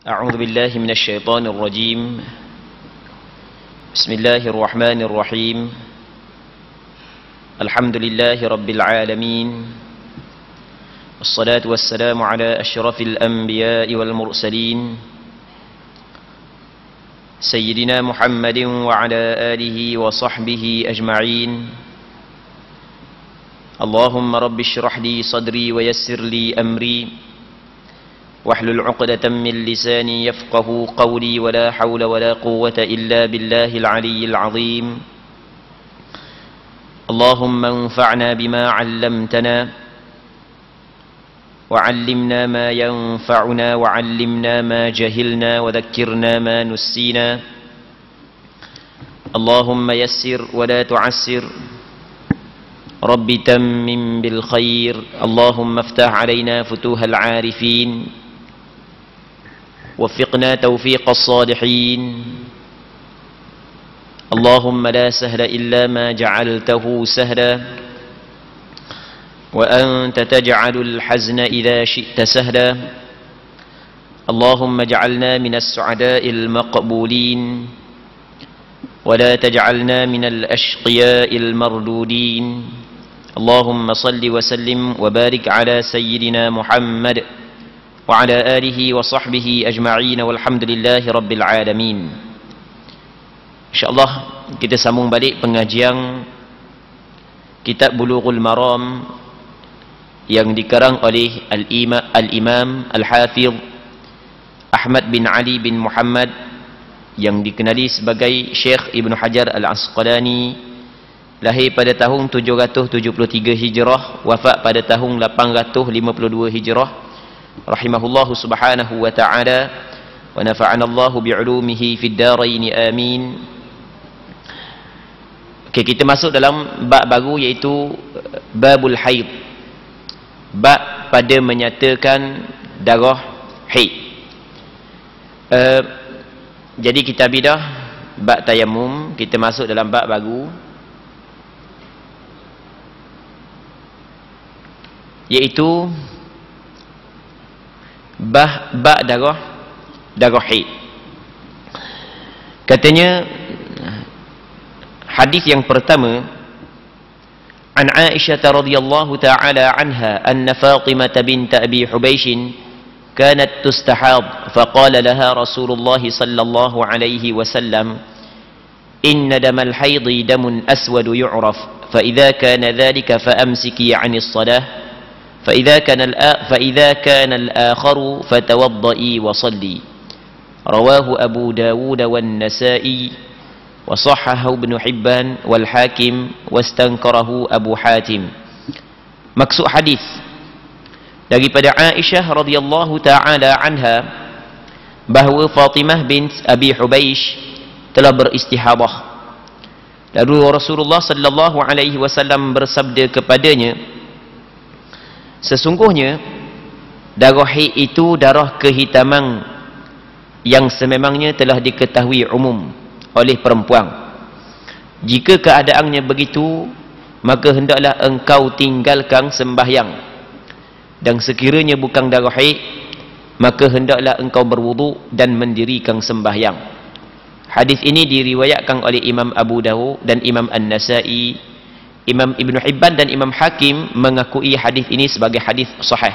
أعوذ بالله من الشيطان الرجيم. بسم الله الرحمن الرحيم. الحمد لله رب العالمين، والصلاة والسلام على أشرف الأنبياء والمرسلين سيدنا محمد وعلى آله وصحبه أجمعين. اللهم رب اشرح لي صدري ويسر لي أمري واحلل عقدة من لساني يفقه قولي ولا حول ولا قوة إلا بالله العلي العظيم. اللهم انفعنا بما علمتنا وعلمنا ما ينفعنا وعلمنا ما جهلنا وذكرنا ما نسينا. اللهم يسر ولا تعسر، رب تمم بالخير. اللهم افتح علينا فتوح العارفين، وفقنا توفيق الصالحين. اللهم لا سهل إلا ما جعلته سهلا، وأنت تجعل الحزن إذا شئت سهلا. اللهم اجعلنا من السعداء المقبولين، ولا تجعلنا من الأشقياء المردودين. اللهم صل وسلم وبارك على سيدنا محمد وعلى آله وصحبه أجمعين والحمد لله رب العالمين. InsyaAllah kita sambung balik pengajian kitab Bulughul Maram yang dikarang oleh Al-Imam Al-Hafidh Ahmad bin Ali bin Muhammad yang dikenali sebagai Syekh Ibn Hajar Al-Asqalani. Lahir pada tahun 773 Hijrah, wafat pada tahun 852 Hijrah. Rahimahullahu subhanahu wa ta'ala, wa nafa'ana Allahu bi'ulumihi fid darain amin. Okey, kita masuk dalam bab baru, iaitu babul haid, bab pada menyatakan darah haid. Jadi kita bidah bab tayamum, kita masuk dalam bab baru, iaitu bab darah haid. Katanya hadis yang pertama, an Aisyah radhiyallahu ta'ala anha anna Fatimah bint Abi Hubaysh kanat tustahad faqala laha Rasulullah sallallahu alaihi wasallam inna damal haid damun aswad yu'raf fa idza kana dhalika fa amsiki 'anis salah فإذا كان الآخر فتوضئي وصلي. رواه أبو داود والنسائي وصححه ابن حبان والحاكم واستنكره أبو حاتم. Maksud hadis daripada Aisyah radhiyallahu taala anha bahawa Fatimah bint Abi Hubaysh telah beristihadah. Lalu Rasulullah sallallahu alaihi wasallam bersabda kepadanya, sesungguhnya darah haid itu darah kehitaman yang sememangnya telah diketahui umum oleh perempuan. Jika keadaannya begitu, maka hendaklah engkau tinggalkan sembahyang, dan sekiranya bukan darah haid, maka hendaklah engkau berwudu dan mendirikan sembahyang. Hadis ini diriwayatkan oleh Imam Abu Dawud dan Imam An-Nasai. Imam Ibn Hibban dan Imam Hakim mengakui hadis ini sebagai hadis sahih,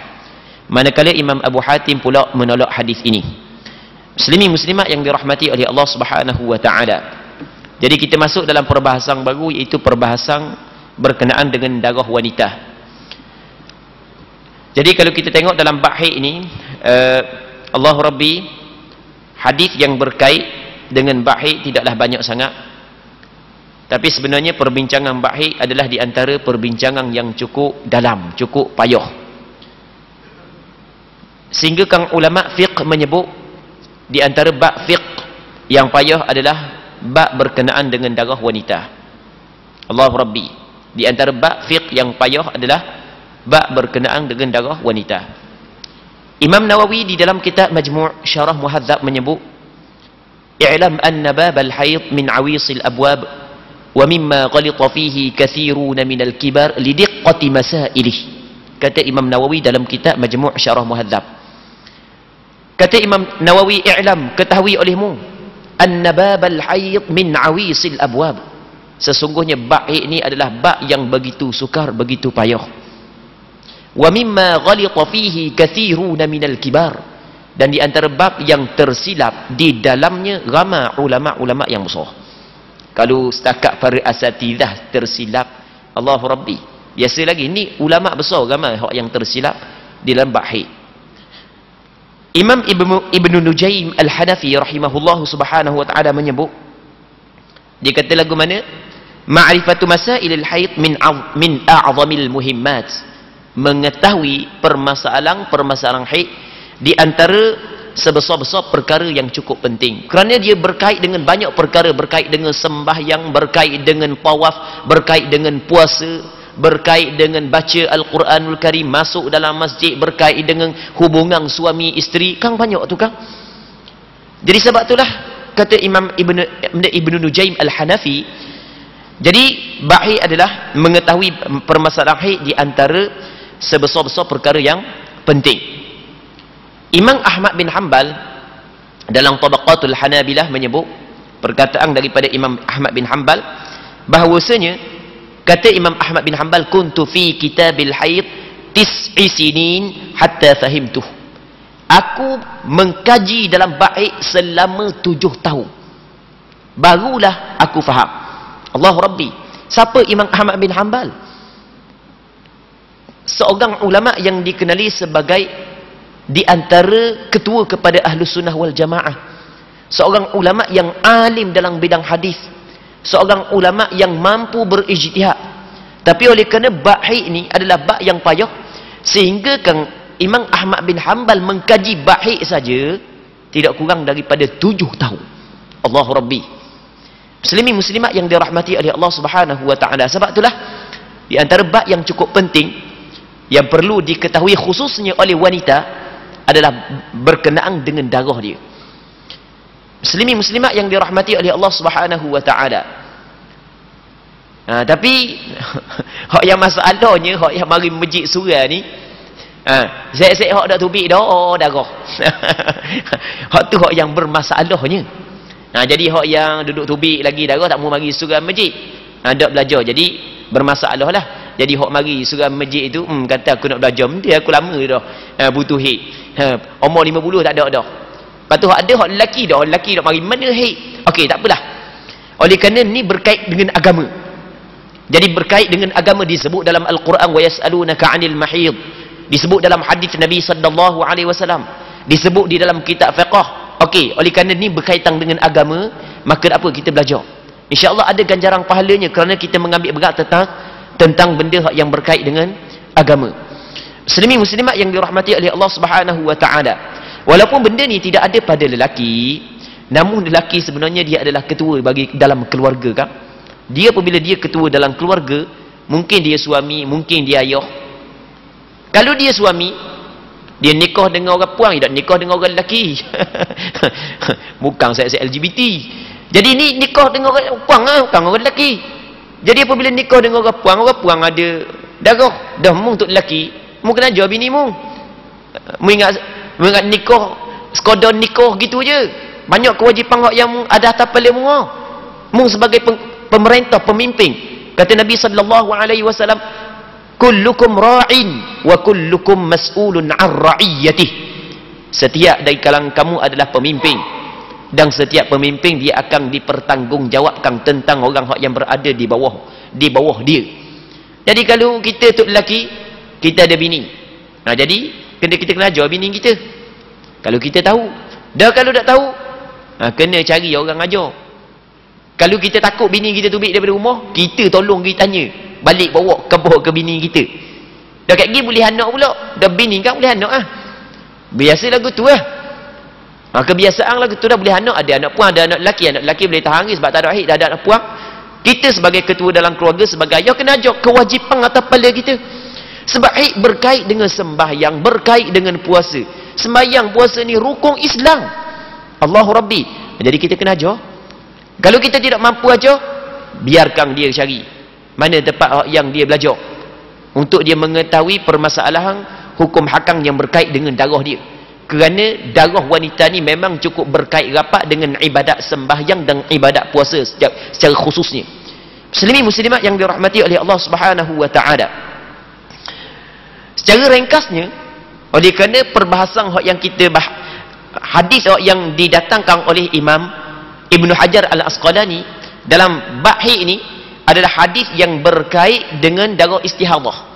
manakala Imam Abu Hatim pula menolak hadis ini. Muslimin muslimat yang dirahmati oleh Allah Subhanahu wa taala. Jadi kita masuk dalam perbahasan baru, iaitu perbahasan berkenaan dengan darah wanita. Jadi kalau kita tengok dalam bab haid ini, Allah Rabbi, hadis yang berkait dengan bab haid tidaklah banyak sangat. Tapi sebenarnya perbincangan bab haid adalah di antara perbincangan yang cukup dalam, cukup payah. Sehingga kan ulama fiqh menyebut di antara bab fiqh yang payah adalah bab berkenaan dengan darah wanita. Allah Rabbi, di antara bab fiqh yang payah adalah bab berkenaan dengan darah wanita. Imam Nawawi di dalam kitab Majmu' Syarah Muhadzab menyebut, i'lam anna babal haid min awisil abwab wa mimma ghalita fihi kathiruna minal kibar lidiqqati masailih. Kata Imam Nawawi dalam kitab Majmu' Syarah Muhadzab, Kata Imam Nawawi, i'lam, ketahui olehmu, an-nababal hayd min awisil abwab. Sesungguhnya bak haid ini adalah bak yang begitu sukar, begitu payah. Wa mimma ghalita fihi kathiruna minal kibar. Dan di antara bab yang tersilap di dalamnya ramai ulama-ulama yang besar. Kalau setakat para asatidah tersilap, Allahu Rabbi. Biasa lagi, ni ulama besar ramai yang tersilap di dalam bab haid. Imam Ibnu Nujaim Al-Hanafi rahimahullahu subhanahu wa ta'ala menyebut, dia kata lagu mana? Ma'rifatu masailil haid min a'zamil muhimmat. Mengetahui permasalahan haid di antara sebesar-besar perkara yang cukup penting. Kerana dia berkait dengan banyak perkara, berkait dengan sembahyang, berkait dengan tawaf, berkait dengan puasa, berkait dengan baca Al-Quranul Karim, masuk dalam masjid, berkait dengan hubungan suami isteri, kan banyak tu kan. Jadi sebab itulah kata Imam Ibnu Nujaim Al-Hanafi, jadi bab haid adalah mengetahui permasalahan haid di antara sebesar-besar perkara yang penting. Imam Ahmad bin Hanbal dalam Tabaqatul Hanabilah menyebut perkataan daripada Imam Ahmad bin Hanbal bahawasanya, kata Imam Ahmad bin Hanbal, kuntu fi kitabil haid 9 sinin hatta fahimtuh. Aku mengkaji dalam bab haid selama 7 tahun. Barulah aku faham. Allahu Rabbi. Siapa Imam Ahmad bin Hanbal? Seorang ulama yang dikenali sebagai di antara ketua kepada Ahlus Sunnah wal Jamaah. Seorang ulama yang alim dalam bidang hadis. Seorang ulama yang mampu berijtihad. Tapi oleh kerana bab haid ni adalah bab yang payah, sehingga kan Imam Ahmad bin Hanbal mengkaji bab haid saja tidak kurang daripada 7 tahun. Allahu Rabbi. Muslimin muslimat yang dirahmati oleh Allah Subhanahu wa taala. Sebab itulah di antara bab yang cukup penting yang perlu diketahui khususnya oleh wanita adalah berkenaan dengan darah dia. Muslimin muslimat yang dirahmati oleh Allah Subhanahu wa taala. Tapi hak yang masalahnya, hak yang mari masjid surah ni, saya hak dak tubik dah darah. Hak tu hak yang bermasalahnya. Jadi hak yang duduk tubik lagi darah tak mau mari surah masjid, dak belajar, jadi bermasalah lah. Jadi hak mari surah masjid itu kata aku nak belajar, dia aku lama dah butuh haid, umur 50 tak ada dah. Lepas tu ada hak lelaki dah, lelaki nak mari mana haid. Okey, tak apalah. Oleh kerana ni berkait dengan agama. Jadi berkait dengan agama disebut dalam Al-Quran, wa yas'alunaka 'anil mahid. Disebut dalam hadis Nabi sallallahu alaihi wasallam. Disebut di dalam kitab fiqh. Okey, oleh kerana ni berkaitan dengan agama, maka apa kita belajar. Insya-Allah ada ganjaran pahalanya kerana kita mengambil berat tentang benda yang berkait dengan agama. Muslimin muslimat yang dirahmati oleh Allah Subhanahu wa taala. Walaupun benda ni tidak ada pada lelaki, namun lelaki sebenarnya dia adalah ketua bagi dalam keluarga kan. Dia apabila dia ketua dalam keluarga, mungkin dia suami, mungkin dia ayah. Kalau dia suami, dia nikah dengan orang puang, dia tak nikah dengan orang lelaki. Bukan saya LGBT. Jadi ni nikah dengan orang puang, bukan orang lelaki. Jadi apabila nikah dengan orang puang ada darah, dah mung untuk lelaki, mung kena ajar bini mung. Mengingat nikah, sekadar nikah gitu je. Banyak kewajipan yang ada atas kepala mung. Mung sebagai pemerintah, pemimpin. Kata Nabi sallallahu alaihi wasallam, kullukum ra'in wa kullukum mas'ulun 'an ra'iyyatih. Setiap dari kalangan kamu adalah pemimpin, dan setiap pemimpin dia akan dipertanggungjawabkan tentang orang yang berada di bawah dia. Jadi kalau kita tu lelaki, kita ada bini. Jadi kita kena ajar bini kita. Kalau kita tahu. Dah kalau tak tahu, kena cari orang ajar. Kalau kita takut bini kita tubik daripada rumah, kita tolong kita tanya. Balik bawa ke bini kita. Dah kat gini boleh anak pula. Dah bini kan boleh anak Biasa lagu tu kebiasaan lagu tu dah boleh anak. Ada anak puang, ada anak lelaki. Anak lelaki boleh tahan sebab tak ada haid, dah ada anak puang. Kita sebagai ketua dalam keluarga, sebagai ayah, kena ajar kewajipan atas kepala kita. Sebab haid berkait dengan sembahyang, berkait dengan puasa. Sembahyang, puasa ni rukun Islam. Allahu Rabbi. Jadi kita kena ajar. Kalau kita tidak mampu ajar, biarkan dia cari mana tempat yang dia belajar untuk dia mengetahui permasalahan hukum hakam yang berkait dengan darah dia. kerana darah wanita ni memang cukup berkait rapat dengan ibadat sembahyang dan ibadat puasa secara khususnya. Muslimin muslimat yang dirahmati oleh Allah Subhanahu wa taala. Secara ringkasnya, oleh kerana perbahasan yang kita hadis yang didatangkan oleh Imam Ibnu Hajar Al-Asqalani dalam bab ini adalah hadis yang berkait dengan darah istihadah.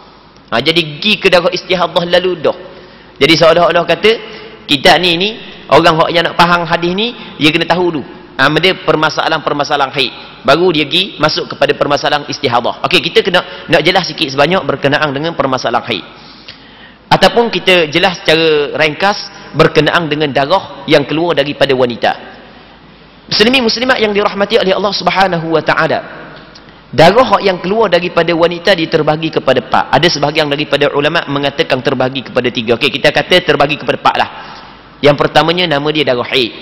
Jadi pergi ke darah istihadah lalu dah. Jadi seolah-olah kata kita ni orang yang nak faham hadis ni, dia kena tahu dulu dia permasalahan-permasalahan haid, baru dia pergi masuk kepada permasalahan istihadah. Okey, kita kena nak jelas sikit sebanyak berkenaan dengan permasalahan haid, ataupun kita jelas secara ringkas berkenaan dengan darah yang keluar daripada wanita. Muslimin muslimat yang dirahmati oleh Allah Subhanahu wa taala, darah yang keluar daripada wanita diterbagi kepada 4. Ada sebahagian daripada ulama mengatakan terbagi kepada 3. Okey, kita kata terbagi kepada 4 lah. Yang pertamanya nama dia darah haid,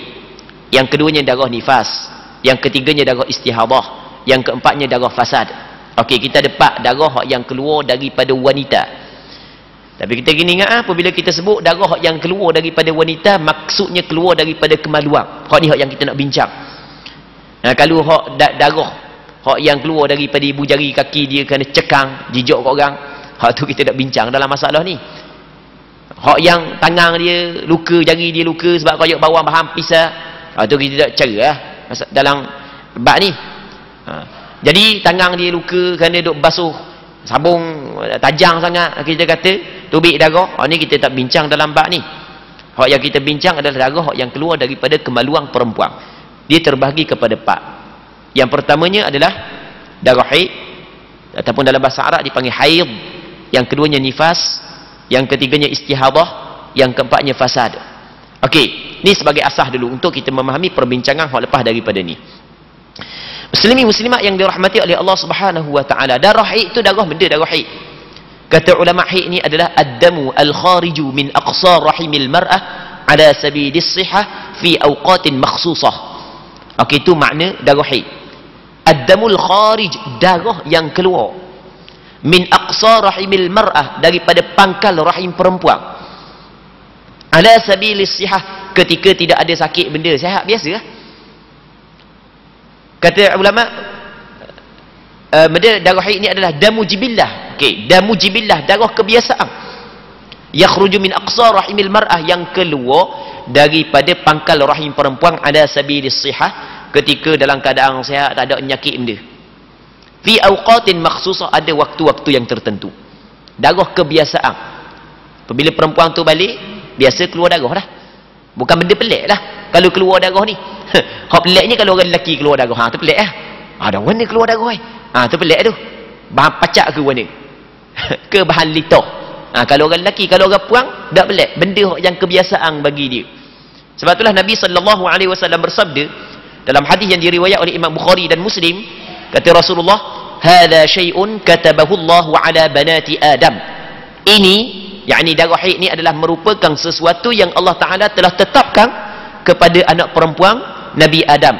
yang keduanya darah nifas, yang ketiganya darah istihadah, yang keempatnya darah fasad. Okey, kita ada 4 darah yang keluar daripada wanita. Tapi kita gini ingat, apabila kita sebut darah yang keluar daripada wanita, maksudnya keluar daripada kemaluan. Hak ni hak yang kita nak bincang. Kalau hak darah yang keluar daripada ibu jari kaki dia kena cekang, jijak kat orang, hak tu kita nak bincang dalam masalah ni. Hak yang tangan dia luka, jari dia luka sebab koyak bawang bahan pisah, hak tu kita tak cara lah dalam bab ni. Jadi tangan dia luka kerana duk basuh sabung tajam sangat, kita kata tubik darah. Hak ni kita tak bincang dalam bab ni. Hak yang kita bincang adalah darah yang keluar daripada kemaluan perempuan. Dia terbahagi kepada 4. Yang pertamanya adalah darah haid, ataupun dalam bahasa Arab dipanggil haid. Yang keduanya nifas, yang ketiganya istihadah, yang keempatnya fasad. Okey, ni sebagai asas dulu untuk kita memahami perbincangan hak lepas daripada ni. Muslimin muslimat yang dirahmati oleh Allah Subhanahu wa taala, darah haid itu darah benda darah haid. Kata ulama haid ni adalah ad-damu al-khariju min aqsa rahimil mar'ah ala sabilis sihah fi awqatin makhsusah. Okey, itu makna darah haid. Ad-damul kharij, darah yang keluar min aqsa rahimil mar'ah, daripada pangkal rahim perempuan, ala sabilis sihah, ketika tidak ada sakit benda, sihat biasa lah. Kata ulama, darah haid ini adalah damu jibillah. Okey, damu jibillah, darah kebiasaan. Yakhruju min aqsa rahimil mar'ah, yang keluar daripada pangkal rahim perempuan, ala sabilis sihah, ketika dalam keadaan sihat, tak ada penyakit benda. Fi awqatin makhsusah, ada waktu-waktu yang tertentu. Darah kebiasaan. Apabila perempuan tu balik, biasa keluar darah dah. Bukan benda pelik lah kalau keluar darah ni. Hak peliknya kalau orang lelaki keluar darah, tu pelik lah. Ada warna keluar darah tu pelik tu. Bahan pacak ke warna? Ke bahan litah? Kalau orang lelaki, kalau orang puang, tak pelik. Benda yang kebiasaan bagi dia. Sebab itulah Nabi SAW bersabda dalam hadis yang diriwayat oleh Imam Bukhari dan Muslim, kata Rasulullah, hadza syai'un katabahu Allah ala banati Adam. Ini, yakni darah haid ni adalah merupakan sesuatu yang Allah Taala telah tetapkan kepada anak perempuan Nabi Adam.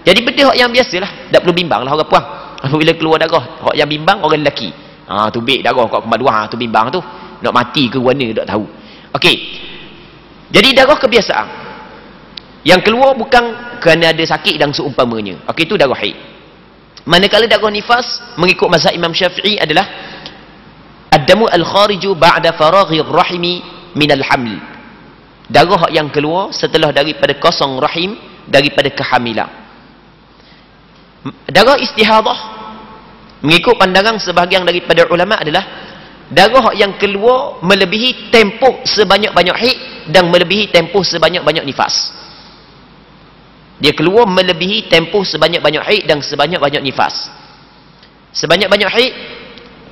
Jadi benda yang biasalah, tak perlu bimbang lah orang puang. Apabila keluar darah, hak yang bimbang orang lelaki. Tubik darah kat kemaluan, tu bimbang tu. Nak mati ke warna tak tahu. Okey. Jadi darah kebiasaan. Yang keluar bukan kerana ada sakit dan seumpamanya. Okey, itu darah haid. Manakala darah nifas, mengikut mazhab Imam Syafi'i adalah ad-damu al-khariju ba'da faraghi rahimi min al-haml. Darah yang keluar setelah daripada kosong rahim daripada kehamilan. Darah istihadah, mengikut pandangan sebahagian daripada ulama, adalah darah yang keluar melebihi tempoh sebanyak-banyak haid dan melebihi tempoh sebanyak-banyak nifas. Dia keluar melebihi tempoh sebanyak-banyak haid dan sebanyak-banyak nifas. Sebanyak-banyak haid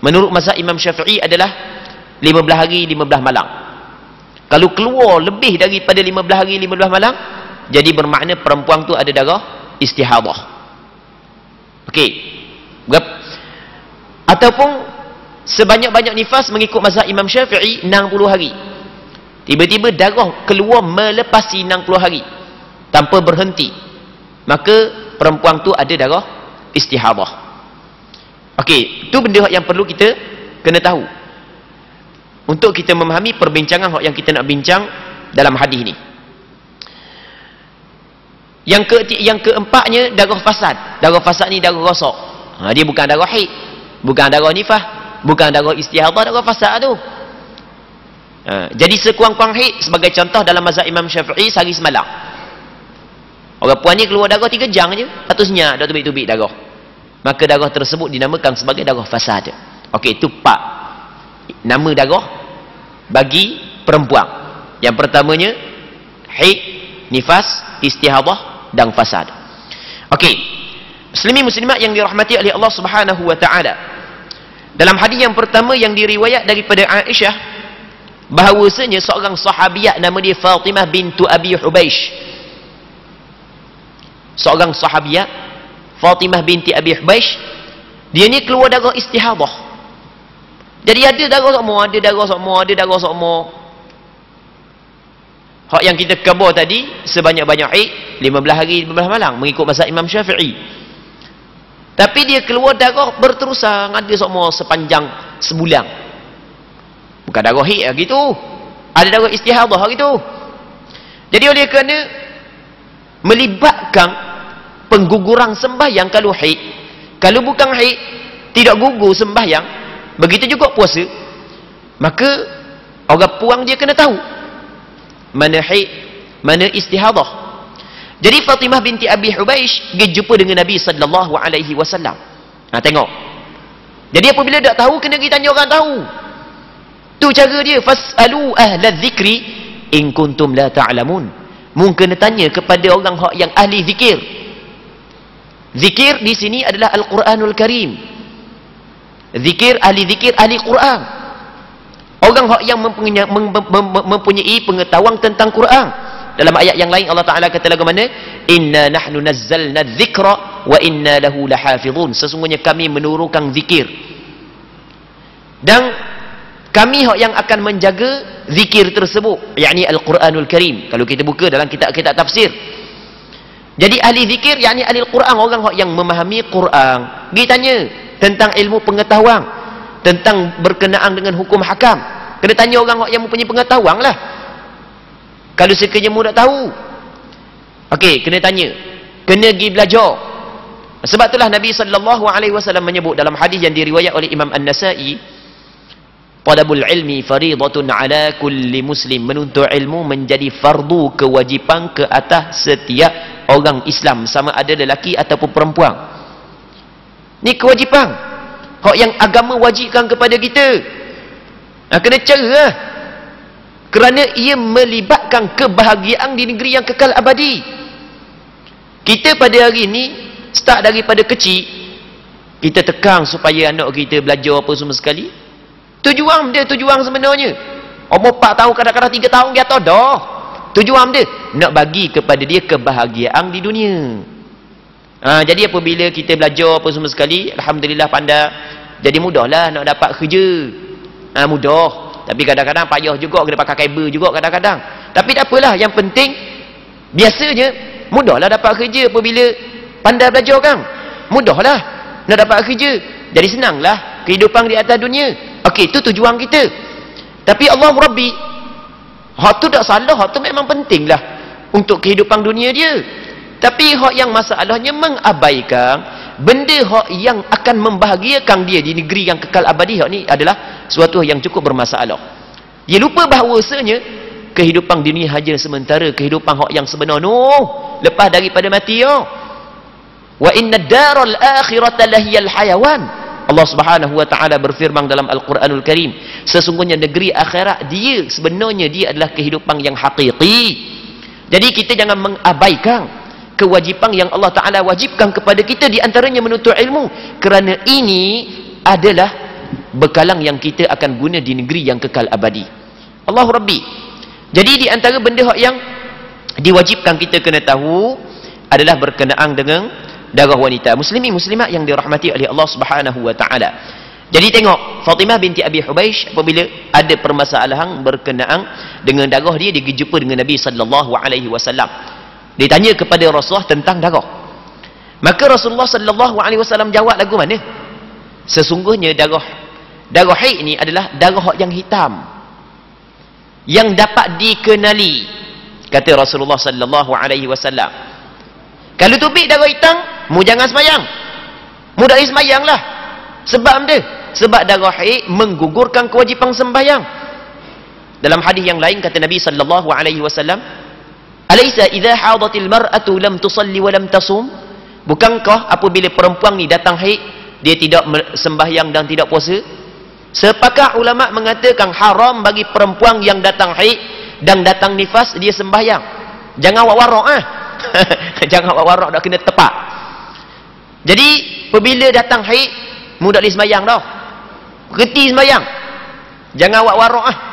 menurut mazhab Imam Syafi'i adalah 15 hari 15 malam. Kalau keluar lebih daripada 15 hari 15 malam, jadi bermakna perempuan tu ada darah istihadah. Okey. Ataupun sebanyak-banyak nifas mengikut mazhab Imam Syafi'i 60 hari. Tiba-tiba darah keluar melepasi 60 hari tanpa berhenti, maka perempuan tu ada darah istihadah. Okey, itu benda yang perlu kita kena tahu untuk kita memahami perbincangan yang kita nak bincang dalam hadis ini. Yang keempatnya darah fasad. Darah fasad ni darah rosak. Dia bukan darah haid, bukan darah nifas, bukan darah istihadah, darah fasad tu. Jadi sekurang-kurang haid sebagai contoh dalam mazhab Imam Syafi'i sehari semalam. Orang puan ni keluar darah 3 jam je, lepas senyap dah tubik-tubik darah. Maka darah tersebut dinamakan sebagai darah fasad. Okey, itu 4 nama darah bagi perempuan. Yang pertamanya haid, nifas, istihadah dan fasad. Okey. Muslimin muslimat yang dirahmati oleh Allah Subhanahu wa taala. Dalam hadis yang pertama yang diriwayat daripada Aisyah, bahawasanya seorang sahabiat nama dia Fatimah bintu Abi Hubaish. Seorang sahabiat Fatimah binti Abi Hubaish, dia ni keluar darah istihadah. Jadi ada darah sokmo, ada darah sokmo, ada darah sokmo. Hak yang kita khabar tadi sebanyak-banyak haid 15 hari 15 malam mengikut mazhab Imam Syafi'i. Tapi dia keluar darah berterusan, ada sokmo sepanjang sebulan. Bukan darah haid gitu. Ada darah istihadah gitu. Jadi oleh kerana melibatkan pengguguran sembahyang kalau haid. Kalau bukan haid, tidak gugur sembahyang, begitu juga puasa. Maka orang puang dia kena tahu mana haid, mana istihadah. Jadi Fatimah binti Abi Hubaish pergi jumpa dengan Nabi sallallahu alaihi wasallam. Tengok. Jadi apabila tak tahu kena pergi tanya orang tahu. Tu cara dia, fasalu ahla dzikri in kuntum la ta'lamun. Mungkin tanya kepada orang yang ahli zikir. Zikir di sini adalah Al-Quranul Karim. Zikir, ahli Quran. Orang yang mempunyai pengetahuan tentang Quran. Dalam ayat yang lain Allah Ta'ala kata lagu mana? Inna nahnu nazzalna dzikra wa inna lahu lahafizun. Sesungguhnya kami menurunkan zikir. Dan kami yang akan menjaga zikir tersebut, yakni Al-Quranul Karim. Kalau kita buka dalam kitab-kitab tafsir. Jadi ahli zikir, yakni ahli Quran, orang yang memahami Quran. Dia tanya tentang ilmu pengetahuan, tentang berkenaan dengan hukum hakam. Kena tanya orang yang mempunyai pengetahuan lah. Kalau sekiranya mu tak tahu, okey, kena tanya, kena pergi belajar. Sebab itulah Nabi sallallahu alaihi wasallam menyebut dalam hadis yang diriwayat oleh Imam An-Nasa'i, talabul ilmi fariidatun ala kulli muslim. Menuntut ilmu menjadi fardu kewajipan ke atas setiap orang Islam, sama ada lelaki ataupun perempuan. Ni kewajipan hak yang agama wajibkan kepada kita. Kena cerah, kerana ia melibatkan kebahagiaan di negeri yang kekal abadi. Kita pada hari ini start daripada kecil, kita tekan supaya anak kita belajar apa semua sekali. Tujuan dia, tujuan sebenarnya umur 4 tahun, kadang-kadang 3 tahun dia tahu dah. Tujuan dia nak bagi kepada dia kebahagiaan di dunia. Jadi apabila kita belajar apa semua sekali, alhamdulillah pandai, jadi mudahlah nak dapat kerja. Mudah. Tapi kadang-kadang payah juga, kena pakai kabel juga kadang-kadang. Tapi tak apalah, yang penting biasanya mudahlah dapat kerja apabila pandai belajar kan. Mudahlah nak dapat kerja. Jadi senanglah kehidupan di atas dunia. Okey, itu tujuan kita. Tapi Allah Rabbi, hak tu tak salah, hak tu memang pentinglah untuk kehidupan dunia dia. Tapi hak yang masalahnya mengabaikan benda hak yang akan membahagiakan dia di negeri yang kekal abadi. Hak ni adalah suatu yang cukup bermasalah. Dia lupa bahawasanya kehidupan dunia hanya sementara, kehidupan hak yang sebenar lepas daripada mati. Wa inna daral akhirata lahiyal hayawan. Allah Subhanahu wa taala berfirman dalam Al-Quranul Karim, sesungguhnya negeri akhirat dia sebenarnya dia adalah kehidupan yang hakiki. Jadi kita jangan mengabaikan kewajipan yang Allah Ta'ala wajibkan kepada kita, di antaranya menuntut ilmu, kerana ini adalah bekalan yang kita akan guna di negeri yang kekal abadi. Allah Rabbi. Jadi di antara benda yang diwajibkan kita kena tahu adalah berkenaan dengan darah wanita. Muslimin muslimat yang dirahmati oleh Allah Subhanahu wa taala. Jadi tengok, Fatimah binti Abi Hubaish apabila ada permasalahan berkenaan dengan darah dia jumpa dengan Nabi sallallahu alaihi wasallam. Ditanya kepada Rasulullah tentang darah. Maka Rasulullah sallallahu alaihi wasallam jawab lagu mana? Sesungguhnya darah haid ni adalah darah yang hitam. yang dapat dikenali, kata Rasulullah sallallahu alaihi wasallam. Kalau tubik darah hitam, mu jangan semayang, mu tak boleh semayang lah. Sebab apa? Sebab darah haid menggugurkan kewajipan sembahyang. Dalam hadis yang lain kata Nabi sallallahu alaihi wasallam, "Alaysa idza hadatil mar'atu lam tusalli wa lam tasum?" Bukankah apabila perempuan ni datang haid, dia tidak sembahyang dan tidak puasa? Sepakat ulama mengatakan haram bagi perempuan yang datang haid dan datang nifas dia sembahyang. Jangan warak-warak Jangan warak-warak, dah kena tepak. Jadi apabila datang haid, mu tak boleh sembahyang dah. Berhenti sembahyang. Jangan warak-warak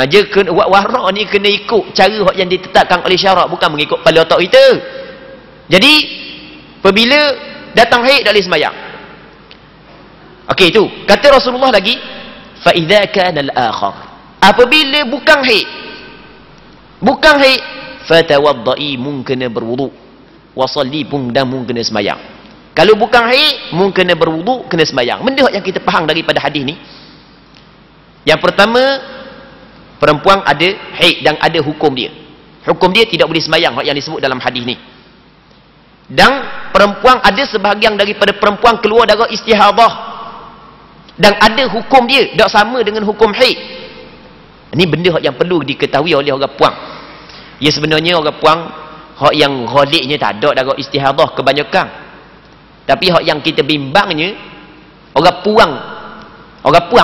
je warak ni kena ikut cara yang ditetapkan oleh syarak, bukan mengikut kepala otak kita. Jadi apabila datang haid tak boleh sembahyang. Okey, itu kata Rasulullah lagi, fa idza kana al-akhar, apabila bukan haid fatawaddai, mung kena berwuduk, wa salli pun dan mung kena sembahyang. Kalau bukan haid mung kena berwuduk, kena sembahyang. Benda yang kita faham daripada hadis ni, yang pertama, perempuan ada haid dan ada hukum dia. Hukum dia tidak boleh sembahyang yang disebut dalam hadis ni. Dan perempuan ada sebahagian daripada perempuan keluar darah istihadah, dan ada hukum dia tak sama dengan hukum haid. Ini benda yang perlu diketahui oleh orang puang. Ya, sebenarnya orang puang hak yang ghaliknya tak ada darah istihadah kebanyakan. Tapi hak yang kita bimbangnya orang puang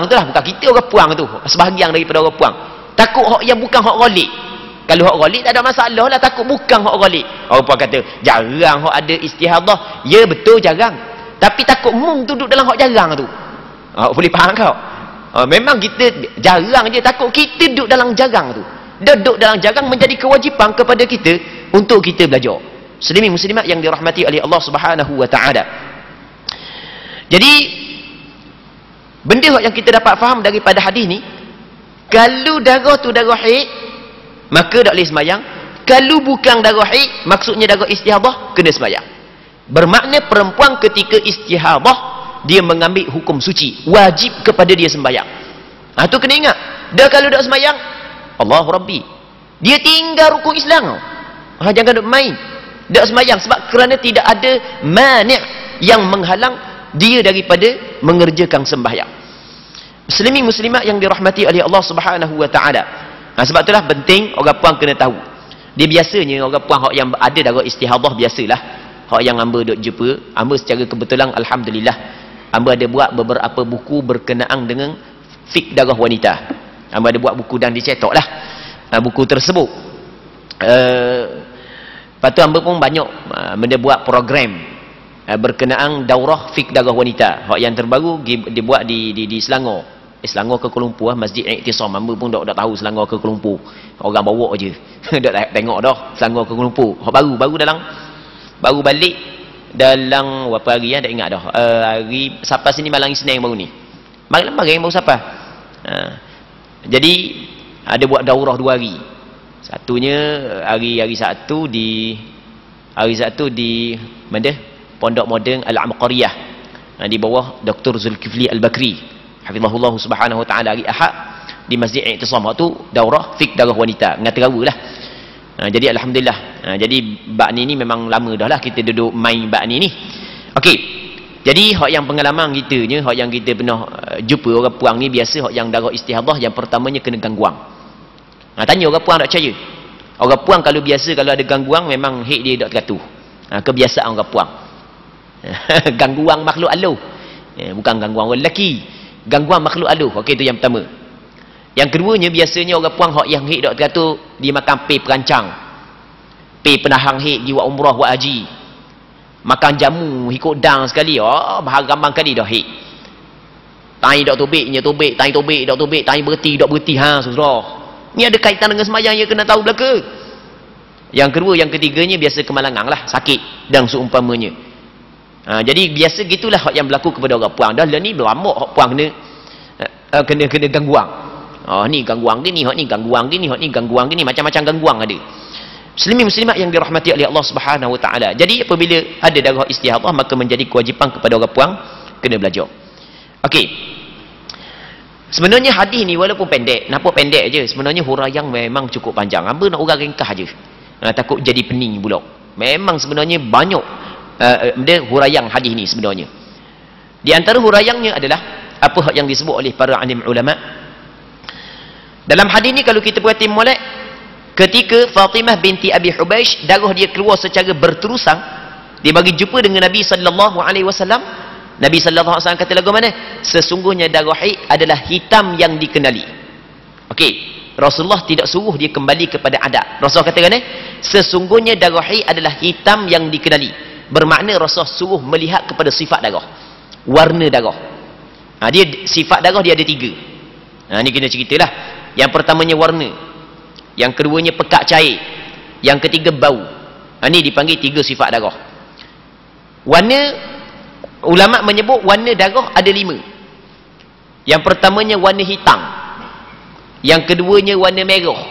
tu lah, bukan kita, orang puang tu, sebahagian daripada orang puang takut hak yang bukan hak ghalik. Kalau hak ghalik tak ada masalah lah, takut bukan hak ghalik. Orang puang kata jarang hak ada istihadah. Ya betul jarang, tapi takut mung tu duduk dalam hak jarang tu. Boleh faham kau? Memang kita jarang je, takut kita duduk dalam jarang tu. Duduk dalam jarang menjadi kewajipan kepada kita untuk kita belajar. Muslimin muslimat yang dirahmati oleh Allah Subhanahu wa taala. Jadi benda yang kita dapat faham daripada hadis ni, kalau darah tu darah haid, maka tak boleh sembahyang. Kalau bukan darah haid, maksudnya darah istihadah, kena sembahyang. Bermakna perempuan ketika istihadah dia mengambil hukum suci, wajib kepada dia sembahyang. Tu kena ingat. Dah kalau tak sembahyang, Allahu Rabbi, dia tinggal rukun Islam. Jangan duk main. Tak sembahyang sebab kerana tidak ada mani' yang menghalang dia daripada mengerjakan sembahyang. Muslimin muslimat yang dirahmati oleh Allah Subhanahu wa taala. Sebab itulah penting orang puang kena tahu. Dia biasanya orang puang hak yang ada darah istihadah biasalah. Hak yang hamba duk jumpa, hamba secara kebetulan alhamdulillah, hamba ada buat beberapa buku berkenaan dengan fik darah wanita. Hamba ada buat buku dan dicetak lah buku tersebut. Lepas tu hamba pun banyak benda buat program berkenaan daurah fik darah wanita. Hak yang terbaru dibuat di Selangor. Selangor ke Kuala Lumpur, Masjid Iktisam. Hamba pun tak tahu Selangor ke Kuala Lumpur. Orang bawa je. Tak tengok dah Selangor ke Kuala Lumpur. Hak baru balik dalam berapa hari tak ingat dah. Hari siapa sini malam Isnin baru ni. Malam baru siapa? Jadi ada buat daurah 2 hari. Satunya hari Sabtu di mana? Pondok Moden Al-Amqariyah. Di bawah Dr. Zulkifli Al-Bakri hafizahullah subhanahu wa ta'ala. Hari Ahad di Masjid Iktisam. Tu daurah fik darah wanita dengan terawa lah. Jadi alhamdulillah. Jadi bab ni memang lama dah lah kita duduk main bab ni. Okey. Jadi hak yang pengalaman kita nya, hak yang kita pernah jumpa orang puang ni, biasa hak yang darah istihadah yang pertamanya kena gangguan. Tanya orang puang tak percaya. Orang puang kalau biasa kalau ada gangguan memang haid dia tak teratur. Kebiasaan orang puang. Gangguan makhluk aluh. Bukan gangguan orang lelaki. Gangguan makhluk aluh. Okey, itu yang pertama. Yang keduanya biasanya orang puang hak yang haid tak teratur, dia makan pil perancang. Pil penahan haid, dia buat umrah, buat haji. Makan jamu ikut dang sekali, berharaman kali dah haid. Tai tak tobeknya tobek, tai tobek tak tobek, tai berhenti tak berhenti. Susah. Ni ada kaitan dengan semayang, yang kena tahu belaka. Yang kedua, yang ketiganya biasa kemalangan lah, sakit dan seumpamanya. Jadi biasa gitulah hak yang berlaku kepada orang puang. Dah ni berlama hak puang kena gangguan. Ni gangguan gini, hak ni gangguan gini, hak ni gangguan gini, macam-macam gangguan ada. Muslimin muslimat yang dirahmati oleh Allah Subhanahu wa taala. Jadi apabila ada darah istihadah, maka menjadi kewajipan kepada orang puang kena belajar. Okey. Sebenarnya hadis ni walaupun pendek, nampak pendek je, sebenarnya huraian memang cukup panjang. Hamba nak urang ringkas je. Takut jadi pening pula. Memang sebenarnya banyak huraian hadis ni sebenarnya. Di antara huraiannya adalah apa yang disebut oleh para alim ulama. Dalam hadis ni kalau kita perhati molek, ketika Fatimah binti Abi Hubaish darah dia keluar secara berterusan, dia bagi jumpa dengan Nabi sallallahu alaihi wasallam. Nabi sallallahu alaihi wasallam kata lagu mana? Sesungguhnya darah haid adalah hitam yang dikenali. Okey, Rasulullah tidak suruh dia kembali kepada adat. Rasulullah kata kan, sesungguhnya darah haid adalah hitam yang dikenali. Bermakna Rasulullah suruh melihat kepada sifat darah, warna darah. Dia sifat darah dia ada 3. Ni kena ceritalah. Yang pertamanya warna, yang keduanya pekat cair, yang ketiga bau. Ni dipanggil 3 sifat darah. Warna, ulama menyebut warna darah ada 5. Yang pertamanya warna hitam, yang keduanya warna merah,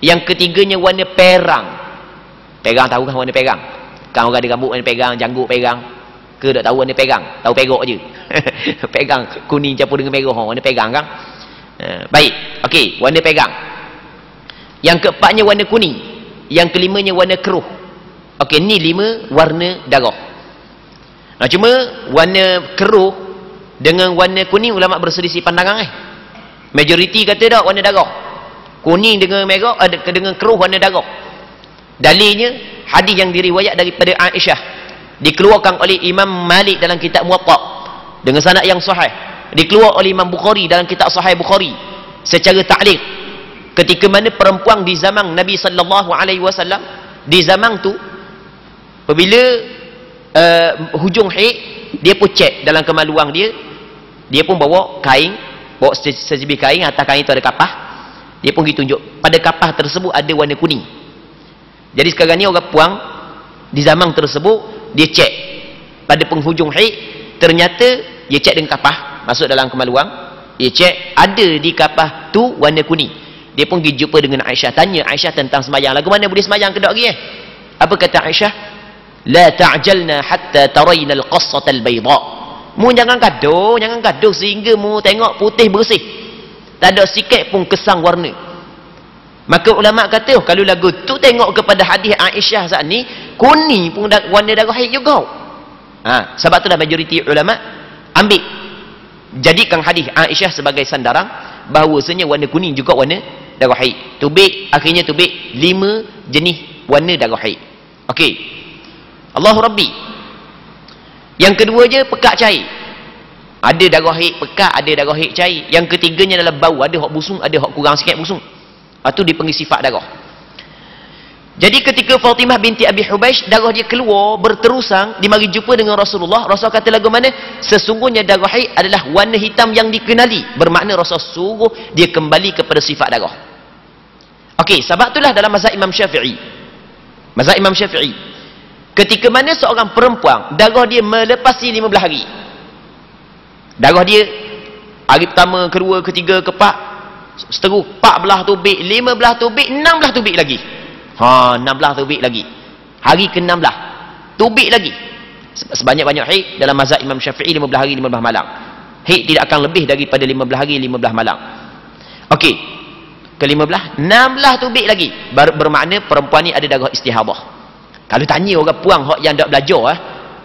yang ketiganya warna perang. Perang tahu kan warna perang? Kan orang ada rambut warna perang, janggut perang. Ke tak tahu warna perang? Tahu perak je. Perang kuning campur dengan merah, warna perang kan? Baik, okey, warna perang. Yang keempatnya warna kuning, yang kelimanya warna keruh. Okey, ni 5 warna darah. Cuma warna keruh dengan warna kuning ulama berselisih pandangan. Majoriti kata tak warna darah. Kuning dengan merah, dengan keruh warna darah. Dalilnya hadis yang diriwayat daripada Aisyah, dikeluarkan oleh Imam Malik dalam kitab Muwatta dengan sanad yang sahih, dikeluar oleh Imam Bukhari dalam kitab Sahih Bukhari secara ta'liq. Ketika mana perempuan di zaman Nabi sallallahu alaihi wasallam, di zaman tu apabila hujung haid, dia pun cek dalam kemaluan dia pun bawa kain, bawa sejibih kain, atas kain itu ada kapah, dia pun pergi tunjuk pada kapah tersebut ada warna kuning. Jadi sekarang ni orang puang di zaman tersebut, dia cek pada penghujung haid, ternyata dia cek dengan kapah masuk dalam kemaluan, dia cek ada di kapah tu warna kuning. Dia pun pergi jumpa dengan Aisyah, tanya Aisyah tentang sembahyang. Lagu mana boleh sembahyang ke tak lagi? Apa kata Aisyah? La ta'jalna hatta tarayna al-qassata al-bayda. Mu jangan gaduh sehingga mu tengok putih bersih, tak ada sikit pun kesang warna. Maka ulama kata, kalau lagu tu tengok kepada hadis Aisyah saat ni, kuning pun warna darah haid juga. Sebab itulah majoriti ulama ambil, jadikan hadis Aisyah sebagai sandaran bahawasanya warna kuning juga warna darah haid. Akhirnya 5 jenis warna darah haid. Okey. Allahu Rabbi. Yang kedua je pekat cair. Ada darah haid pekat, ada darah haid cair. Yang ketiganya adalah bau, ada hak busung, ada hak kurang sikit busung. Itu dipanggil sifat darah. Jadi ketika Fatimah binti Abi Hubaish darah dia keluar berterusan, dia mari jumpa dengan Rasulullah. Rasul kata lagu mana? Sesungguhnya darah haid adalah warna hitam yang dikenali. Bermakna Rasul suruh dia kembali kepada sifat darah. Okey, sebab itulah dalam mazhab Imam Syafi'i. Mazhab Imam Syafi'i, ketika mana seorang perempuan darah dia melepasi 15 hari. Darah dia hari pertama, kedua, ketiga, keempat, seterus 14 tubik, 15 tubik, 16 tubik lagi. 16 tubik lagi. Hari ke-16 tubik lagi. Sebanyak-banyak haid dalam mazhab Imam Syafi'i 15 hari 15 malam. Haid tidak akan lebih daripada 15 hari 15 malam. Okey. Ke-15, 16 tubik lagi. Bermakna perempuan ni ada darah istihadah. Kalau tanya orang puang hak yang tak belajar,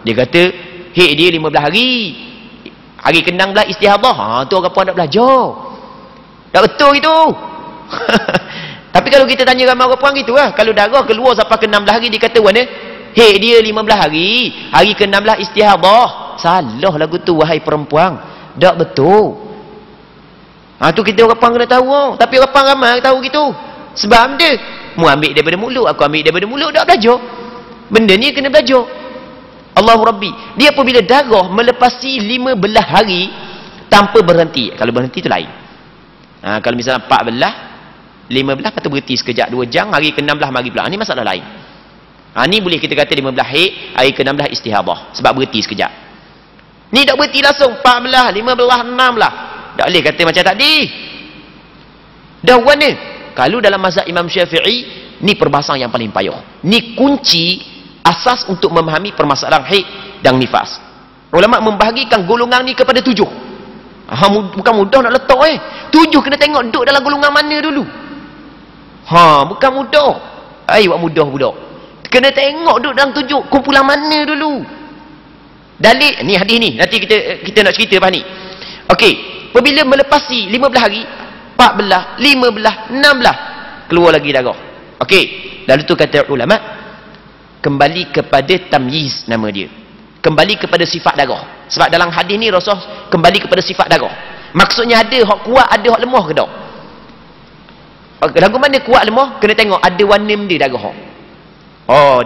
dia kata haid dia 15 hari. Hari ke-16 istihadah. Tu orang puang tak belajar. Tak betul itu. Tapi kalau kita tanya ramai orang puang gitu kalau darah keluar sampai ke-16 hari, dia kata mana? Haid dia 15 hari. Hari ke-16 istihadah. Salah lagu tu wahai perempuan. Tak betul. Tu kita orang puang kena tahu. Tapi orang puang ramai tahu gitu. Sebab dia mu ambil daripada mulut, aku ambil daripada mulut, tak belajar. Benda ni kena belajar. Allahu Rabbi. Dia apabila darah melepasi 15 hari tanpa berhenti. Kalau berhenti tu lain. Kalau misalnya 14, 15, lepas tu berhenti sekejap 2 jam, hari ke-16 mari pula. Ni masalah lain. Ni boleh kita kata 15 haid, hari ke-16 istihadah. Sebab berhenti sekejap. Ni tak berhenti langsung 14, 15, 16. Tak boleh kata macam tadi. Dah warna. Kalau dalam mazhab Imam Syafi'i, ni perbahasan yang paling payah. Ni kunci asas untuk memahami permasalahan haid dan nifas. Ulama membahagikan golongan ni kepada 7. Bukan mudah nak letak 7 kena tengok duduk dalam golongan mana dulu. Bukan mudah. Buat mudah budak. Kena tengok duduk dalam 7 kumpulan mana dulu. Dalil ni hadis ni. Nanti kita nak cerita lepas ni. Okey, apabila melepasi 15 hari, 14, 15, 16 keluar lagi darah. Okey, lalu tu kata ulama kembali kepada tamyiz nama dia. Kembali kepada sifat darah. Sebab dalam hadis ni Rasul kembali kepada sifat darah. Maksudnya ada hak kuat, ada hak lemah ke tak? Lagu mana kuat lemah? Kena tengok ada warna dia darah.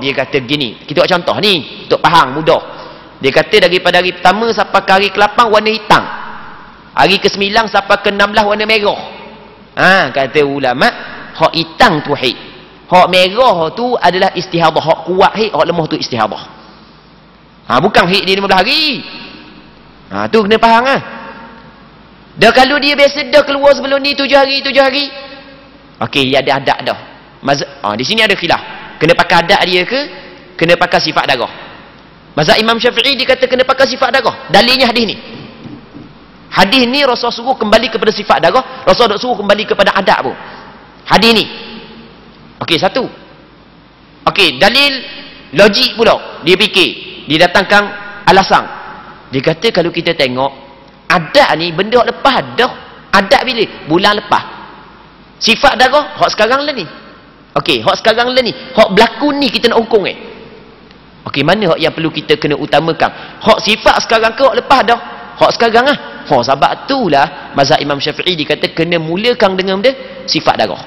Dia kata gini. Kita buat contoh ni untuk faham mudah. Dia kata daripada hari pertama sampai ke hari ke-8 warna hitam. Hari ke-9 sampai ke-16 warna merah. Kata ulama, hak hitam tu haid. Hak merah tu adalah istihadah. Hak kuat haid, hak lemah tu istihadah. Bukan haid dia 15 hari. Tu kena faham Dah kalau dia biasa dah keluar sebelum ni 7 hari. Okey, dia ada adat dah. Di sini ada khilaf. Kena pakai adat dia ke kena pakai sifat darah? Mazhab Imam Syafi'i dia kata kena pakai sifat darah. Dalilnya hadis ni. Hadis ni Rasul suruh kembali kepada sifat darah, Rasul tak suruh kembali kepada adat pun. Hadis ni. Okey, satu. Okey, dalil logik pula. Dia fikir, dia datangkan alasan. Dia kata kalau kita tengok adat ni benda hak lepas dah. Adat bila? Bulan lepas. Sifat darah hak sekarang lah ni. Okey, hak sekarang lah ni. Hak berlaku ni kita nak hukum Okey, mana hak yang perlu kita kena utamakan? Hak sifat sekarang ke hak lepas dah? Hak sekarang sebab itulah mazhab Imam Syafi'i dikata kena mulakan dengan benda sifat darah.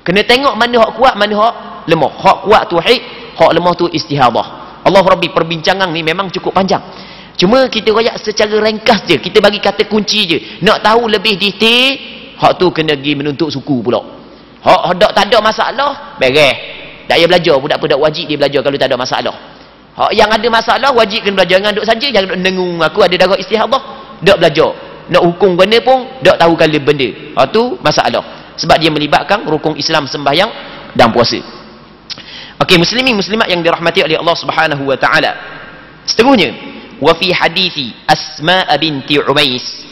Kena tengok mana hak kuat, mana hak lemah. Hak kuat tu haid, hak lemah tu istihadah. Allah Rabbi, perbincangan ni memang cukup panjang. Cuma kita royak secara ringkas je. Kita bagi kata kunci je. Nak tahu lebih detail, hak tu kena pergi menuntut suku pula. Hak tak ada masalah, beres. Tak payah belajar, budak-budak wajib dia belajar kalau tak ada masalah. Hak yang ada masalah wajib kena belajar. Jangan duduk saja, jangan duduk nengung aku ada darah istihadah, dak belajar. Nak hukum benda pun dak tahu kala benda. Hak tu masalah. Sebab dia melibatkan rukun Islam sembahyang dan puasa. Okey, muslimin muslimat yang dirahmati oleh Allah Subhanahu wa taala. Seterusnya, wa fi hadithi Asma binti Umais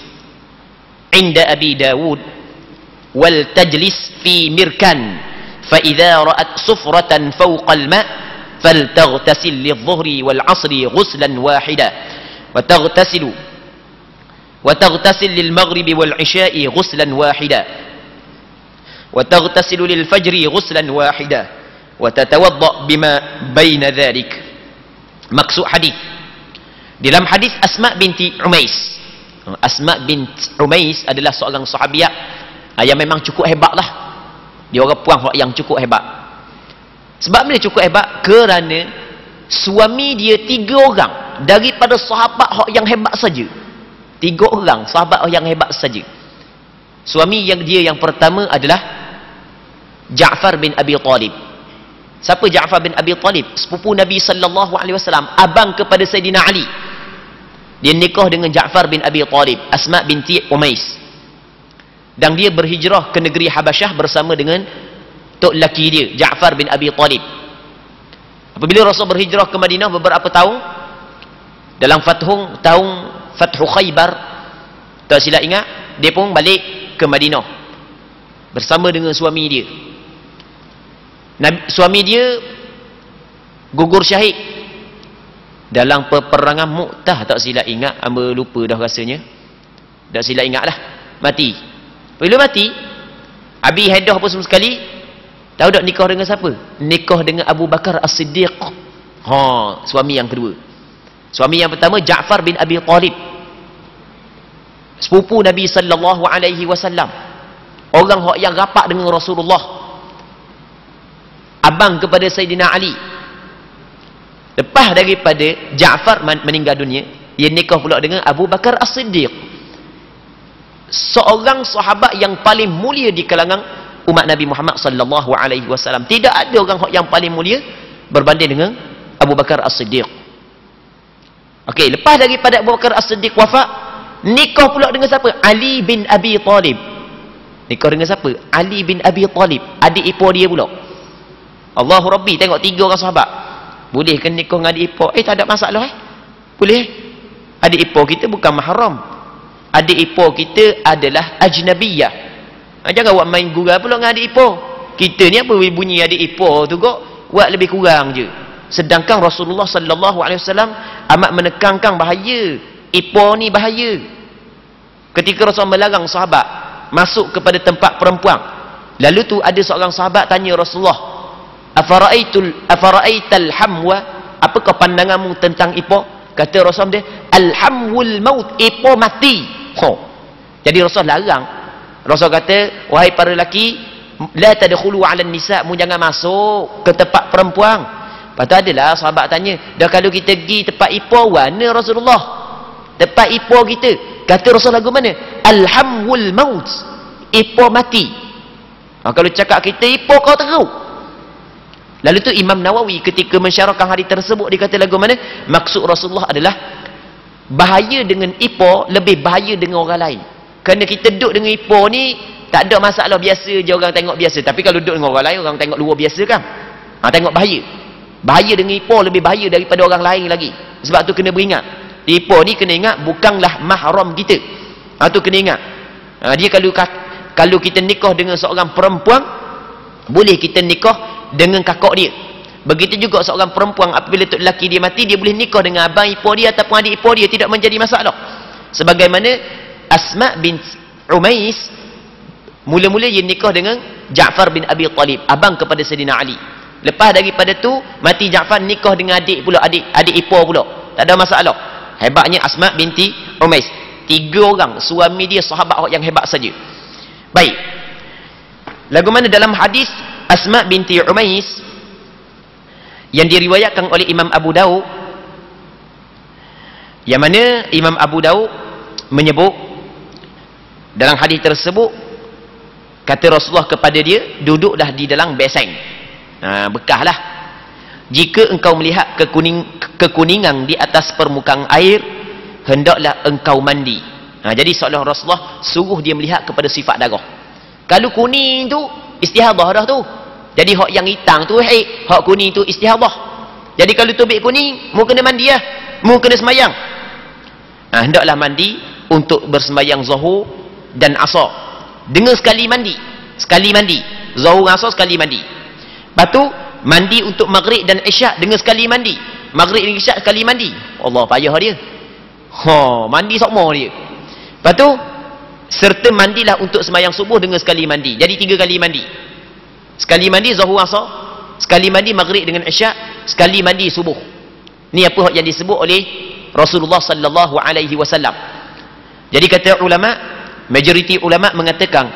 inda Abi Dawud wal tajlis fi mirkan fa idza ra'at sufratan fawqa al-ma' faltaghtasil lidh-dhuhri wal 'asri ghuslan wahida wa taghtasil lil-maghribi wal 'isha'i ghuslan wahida wa taghtasil lil-fajri ghuslan wahida wa tatawadda bima baina dhalik. Maksud hadis, dalam hadis Asma binti Umais. Asma binti Umais adalah seorang sahabiat yang memang cukup hebatlah. Dia orang puan yang cukup hebat. Sebab dia cukup hebat kerana suami dia 3 orang daripada sahabat yang hebat saja. 3 orang sahabat yang hebat saja. Suami yang pertama adalah Ja'far bin Abi Talib. Siapa Ja'far bin Abi Talib? Sepupu Nabi sallallahu alaihi wasallam, abang kepada Sayyidina Ali. Dia nikah dengan Ja'far bin Abi Talib, Asma binti Umais. Dan dia berhijrah ke negeri Habasyah bersama dengan tok laki dia, Ja'far bin Abi Talib. Apabila Rasul berhijrah ke Madinah beberapa tahun, dalam Fathu Khaybar, tak silap ingat, dia pun balik ke Madinah bersama dengan suami dia. Suami dia gugur syahid dalam peperangan Mu'tah, tak silap ingat, hamba lupa dah rasanya, tak silap ingat lah, mati. Bila mati, Abi Haidah pun semua sekali, tahu tak nikah dengan siapa? Nikah dengan Abu Bakar As-Siddiq. Suami yang kedua. Suami yang pertama Ja'far bin Abi Talib, sepupu Nabi sallallahu alaihi wasallam, orang yang rapat dengan Rasulullah, abang kepada Sayyidina Ali. Lepas daripada Ja'far meninggal dunia, ia nikah pula dengan Abu Bakar As-Siddiq, seorang sahabat yang paling mulia di kalangan umat Nabi Muhammad sallallahu alaihi wasallam. Tidak ada orang yang paling mulia berbanding dengan Abu Bakar As-Siddiq. Okey, lepas daripada Abu Bakar As-Siddiq wafat, nikah pula dengan siapa? Ali bin Abi Talib. Nikah dengan siapa? Ali bin Abi Talib, adik ipar dia pula. Allahu Rabbi, tengok 3 orang sahabat. Boleh ke nikah dengan adik ipar? Tak ada masalah Boleh. Adik ipar kita bukan mahram. adik ipar kita adalah ajnabiyah. Jangan awak main gurau pula dengan adik ipar. Kita ni apa bunyi adik ipar tu kok buat lebih kurang je. Sedangkan Rasulullah sallallahu alaihi wasallam amat menekankan bahaya ipar ni bahaya. Ketika Rasulullah melarang sahabat masuk kepada tempat perempuan, lalu tu ada seorang sahabat tanya Rasulullah, afara'aital hamwa, apakah pandanganmu tentang ipar? Kata Rasulullah dia, alhamwul maut, ipar mati. Jadi Rasulullah larang. Rasulullah kata, wahai para lelaki, la tadkhulu 'ala nisa, mu jangan masuk ke tempat perempuan. Lepas tu adalah sahabat tanya, dah kalau kita pergi tempat ipar mana Rasulullah? Tempat ipar kita. Kata Rasulullah lagu mana? Alhamwul maut, ipar mati. Kalau cakap kita ipar kau teruk. Lalu tu Imam Nawawi ketika mensyarahkan hadis tersebut dia kata lagu mana? Maksud Rasulullah adalah bahaya dengan ipar lebih bahaya dengan orang lain. Kerana kita duduk dengan ipar ni tak ada masalah, biasa je orang tengok biasa. Tapi kalau duduk dengan orang lain, orang tengok luar biasa kan? Tengok bahaya. Bahaya dengan ipar lebih bahaya daripada orang lain lagi. Sebab tu kena beringat. Ipar ni kena ingat bukanlah mahram kita. Tu kena ingat. Dia kalau kita nikah dengan seorang perempuan, boleh kita nikah dengan kakak dia. Begitu juga seorang perempuan apabila tok lelaki dia mati, dia boleh nikah dengan abang ipar dia ataupun adik ipar dia, tidak menjadi masalah. Sebagaimana Asma bint Umais mula-mula dia nikah dengan Ja'far bin Abi Talib, abang kepada Sayyidina Ali. Lepas daripada tu mati Ja'far, nikah dengan adik pula, adik ipar pula. Tak ada masalah. Hebatnya Asma binti Umais. 3 orang suami dia sahabat yang hebat saja. Baik. Lagu mana dalam hadis Asma binti Umais yang diriwayatkan oleh Imam Abu Daud, yang mana Imam Abu Daud menyebut dalam hadis tersebut, kata Rasulullah kepada dia, duduklah di dalam beseng, bekahlah. Jika engkau melihat kekuningan di atas permukaan air, hendaklah engkau mandi. Jadi seolah Rasulullah suruh dia melihat kepada sifat darah. Kalau kuning tu istihadah dah tu. Jadi hak yang hitam tu haid, hak kuning tu istihadah. Jadi kalau tubik kuning, mu kena mandi lah, mu kena semayang. Hendaklah mandi untuk bersemayang zuhur dan asar dengan sekali mandi. Sekali mandi zuhur asar, sekali mandi. Lepas tu mandi untuk maghrib dan isyak dengan sekali mandi. Maghrib dan isyak sekali mandi. Allah payah dia. Mandi sokmo dia. Lepas tu serta mandilah untuk semayang subuh dengan sekali mandi. Jadi 3 kali mandi. Sekali mandi zuhur asar, sekali mandi maghrib dengan isyak, sekali mandi subuh. Ni apa yang disebut oleh Rasulullah sallallahu alaihi wasallam. Jadi kata ulama, majoriti ulama mengatakan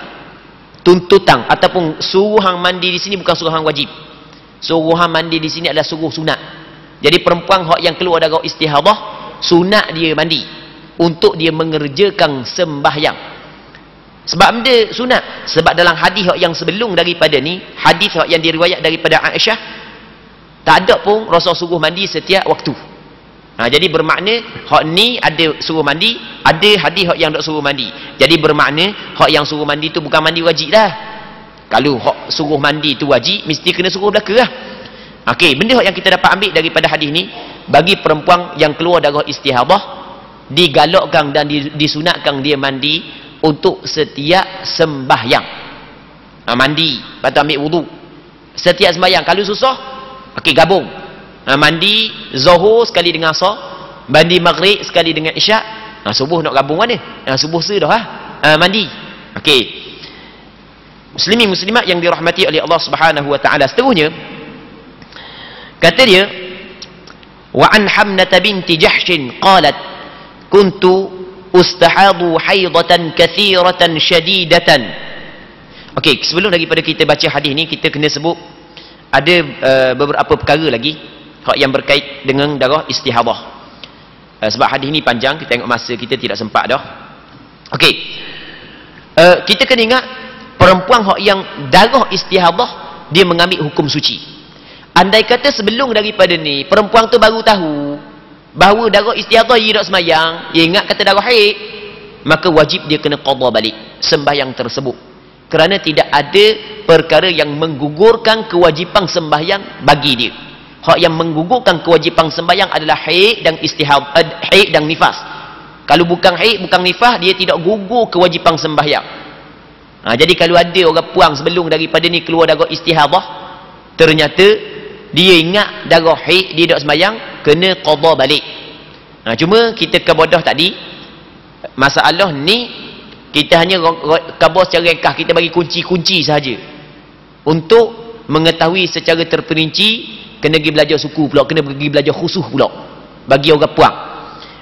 tuntutan ataupun suruhan mandi di sini bukan suruhan wajib. Suruhan mandi di sini adalah suruh sunat. Jadi perempuan hak yang keluar darah istihadah, sunat dia mandi untuk dia mengerjakan sembahyang. Sebab benda sunat? Sebab dalam hadis yang sebelum daripada ni, hadis yang diriwayat daripada Aisyah, tak ada pun Rasul suruh mandi setiap waktu. Jadi bermakna hak ni ada suruh mandi, ada hadis hak yang tak suruh mandi. Jadi bermakna hak yang suruh mandi tu bukan mandi wajib dah. Kalau hak suruh mandi tu wajib, mesti kena suruh belaka lah. Okey, benda hak yang kita dapat ambil daripada hadis ni, bagi perempuan yang keluar darah istihadah, digalakkan dan disunatkan dia mandi untuk setiap sembahyang. Mandi, lepas tu ambil wudu setiap sembahyang. Kalau susah, okey, gabung. Mandi zuhur sekali dengan asar, mandi maghrib sekali dengan isyak. Subuh nak gabung mana? Subuh sudah mandi. Okey. Muslimin muslimat yang dirahmati oleh Allah Subhanahu wa taala, seterusnya kata dia, wa an Hamnah binti Jahsh qalat kuntu ustahadu haidatan kathiratan syadidatan. Okey, sebelum daripada kita baca hadis ni, kita kena sebut ada beberapa perkara lagi hak yang berkait dengan darah istihadah. Sebab hadis ni panjang, kita tengok masa kita tidak sempat dah. Okey. Kita kena ingat perempuan hak yang darah istihadah, dia mengambil hukum suci. Andai kata sebelum daripada ni perempuan tu baru tahu bahawa darah istihadah dia tak semayang, dia ingat kata darah haid, maka wajib dia kena qada balik sembahyang tersebut. Kerana tidak ada perkara yang menggugurkan kewajipan sembahyang bagi dia. Hak yang menggugurkan kewajipan sembahyang adalah haid dan istihadah, haid dan nifas. Kalau bukan haid, bukan nifas, dia tidak gugur kewajipan sembahyang. Jadi kalau ada orang puang sebelum daripada ni keluar darah istihadah, ternyata dia ingat darah haid, dia tak sembahyang, kena qada balik. Cuma kita kebodoh tadi, masalah ni kita hanya khabar secara ringkas, kita bagi kunci-kunci sahaja. Untuk mengetahui secara terperinci, kena pergi belajar suku pula, kena pergi belajar khusus pula bagi orang puang.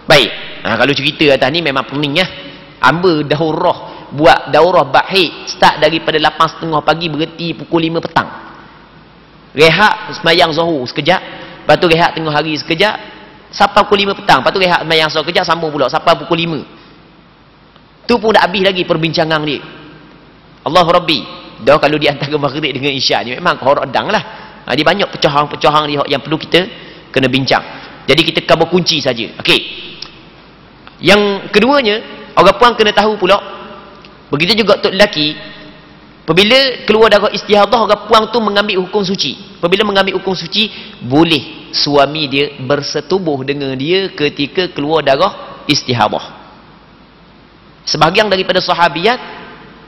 Baik, kalau cerita atas ni memang pening ya. Hamba daurah, buat daurah ba'hid start daripada 8.30 pagi, berhenti pukul 5 petang. Rehat sembahyang zuhur sekejap, lepas tu rehat tengah hari sekejap sampai pukul 5 petang, lepas tu rehat sembahyang zuhur sekejap, sambung pula sampai pukul 5. Tu pun dah habis lagi perbincangan dia. Allah Rabbi. Dah kalau di antara maghrib dengan isyak ni memang kehorodang lah. Dia banyak pecahan-pecahan dia yang perlu kita kena bincang. Jadi kita khabar kunci saja. Okey. Yang keduanya, orang puan kena tahu pula, begitu juga untuk lelaki, apabila keluar darah istihadah, orang puan tu mengambil hukum suci. Apabila mengambil hukum suci, boleh suami dia bersetubuh dengan dia ketika keluar darah istihadah. Sebahagian daripada sahabiat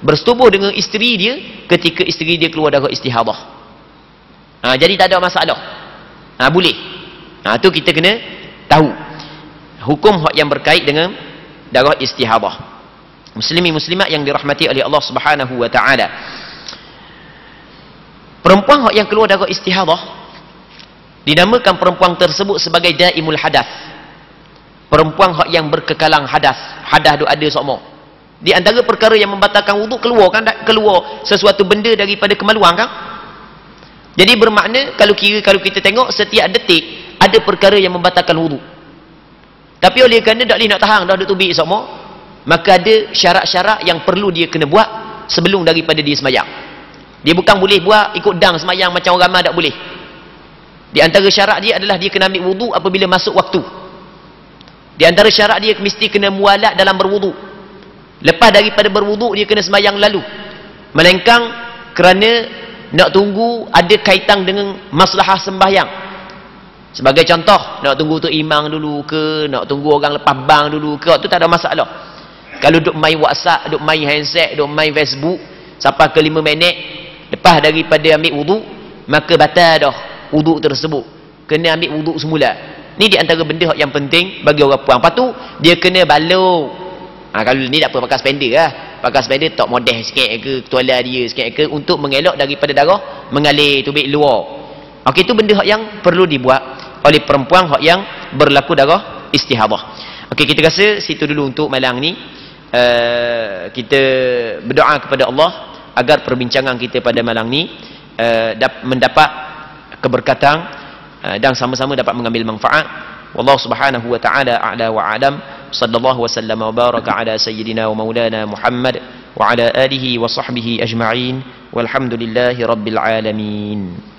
bersetubuh dengan isteri dia ketika isteri dia keluar darah istihadah. Jadi tak ada masalah. Boleh. Tu kita kena tahu hukum yang berkait dengan darah istihadah. Muslimi muslimat yang dirahmati oleh Allah Subhanahu wa taala. Perempuan yang keluar darah istihadah dinamakan perempuan tersebut sebagai daimul hadas. Perempuan yang berkekalang hadas. Hadas tu ada semua. Di antara perkara yang membatalkan wuduk, keluar sesuatu benda daripada kemaluan kan? Jadi bermakna kalau kita tengok setiap detik ada perkara yang membatalkan wuduk. Tapi oleh kerana tak boleh nak tahan dah duk tubik semua, maka ada syarat-syarat yang perlu dia kena buat sebelum daripada dia sembahyang. Dia bukan boleh buat ikut dang sembahyang macam orang ramai, tak boleh. Di antara syarat dia adalah dia kena ambil wuduk apabila masuk waktu. Di antara syarat dia mesti kena mualat dalam berwuduk. Lepas daripada berwuduk dia kena sembahyang lalu. Melainkan kerana nak tunggu ada kaitan dengan maslahah sembahyang. Sebagai contoh, nak tunggu tu imam dulu ke, nak tunggu orang lepas bang dulu ke, tu tak ada masalah. Kalau duk main WhatsApp, duk main handset, duk main Facebook sampai ke 5 minit lepas daripada ambil wuduk, maka batal dah wuduk tersebut. Kena ambil wuduk semula. Ni di antara benda yang penting bagi orang puan. Lepas tu dia kena balok. Kalau ni tak apa, pakai spender lah. Pakai spender tok modeh sikit ke, tuala dia sikit ke, untuk mengelak daripada darah mengalir tubik luar. Okey, tu benda yang perlu dibuat oleh perempuan yang berlaku darah istihadah. Okey, kita rasa situ dulu untuk malam ni. Kita berdoa kepada Allah agar perbincangan kita pada malam ni mendapat keberkatan dan sama-sama dapat mengambil manfaat. Wallahu subhanahu wa ta'ala a'la wa a'lam. Sallallahu wa sallam wa baraka ala sayyidina wa maulana Muhammad wa ala alihi wa sahbihi ajma'in. Walhamdulillahi rabbil alamin.